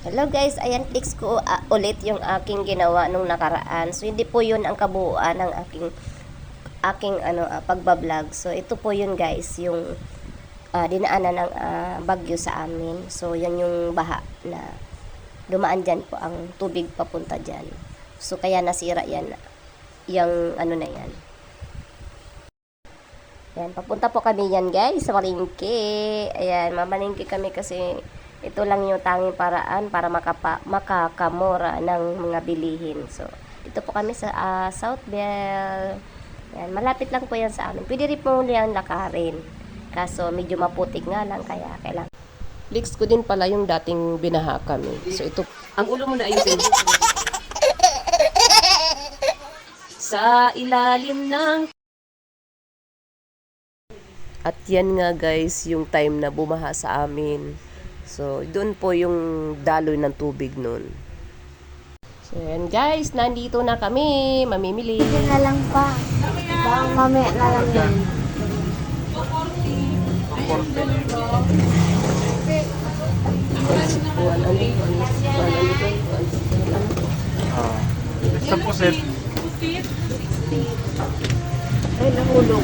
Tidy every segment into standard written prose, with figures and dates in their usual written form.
Hello guys, ayan fix ko ulit yung aking ginawa nung nakaraan. So hindi po 'yun ang kabuuan ng aking pagba-vlog. So ito po 'yun guys, yung dinaanan ng bagyo sa amin. So yan yung baha na dumaan diyan po ang tubig papunta diyan. So kaya nasira yan yung na yan. Yan, papunta po kami yan guys sa palengke. Ayan, mamalengke kami kasi ito lang yung tanging paraan para makakamura ng mga bilihin. So, ito po kami sa South Bell. Yan, malapit lang po yan sa amin. Pwede rin po yan lakarin. Kaso, medyo maputik nga lang, kaya kailangan. Leaks ko din pala yung dating binaha kami. So, ito. Ang ulo mo na ayusin. Sa ilalim ng... At yan nga guys, yung time na bumaha sa amin. So, doon po yung daloy ng tubig nun. So, yan guys, nandito na kami, mamimili. Ito na lang pa. Baka mamaya na lang yan. Sa puset. Ay, nahulog.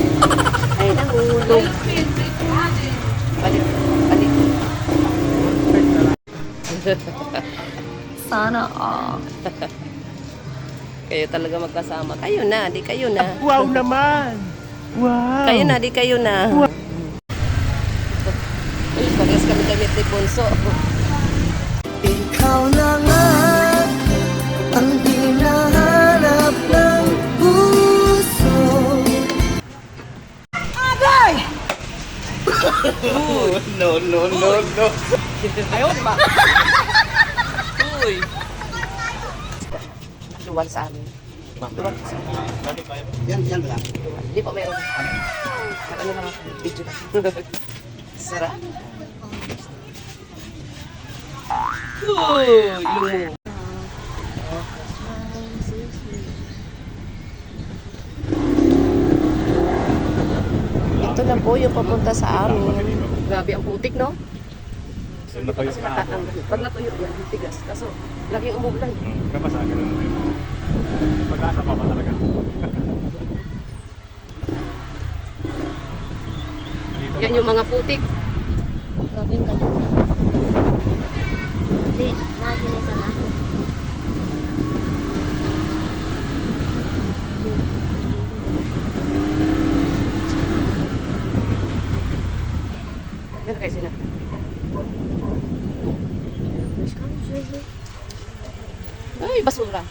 Ay, nahulog. Balik. Sana kayo talaga magkasama. Kayo na, di kayo na. Wow naman! Wow! Kayo na, di kayo na. Wow. Uy, parehas kami gamit ni Bunso. Ikaw na nga ang hinahanap ng puso. Agay! No. Ayaw ba? Uy. Luwal sa amin. Luwal sa amin. Yan lang. Di pa meron. Ano lang ako, video na. Sarap. Uy, ilong mo. Ito na po yung papunta sa amin. Grabe ang putik, no? Natuyo ka na. Pag natuyo yan, tigas. Kaso, laging umuulan. Kapasa ka na. Pag-asa pa ba talaga? Yan yung mga putik. Gawin ka dito. Hindi, natin isa na. Yan kayo sila. Ay, basura.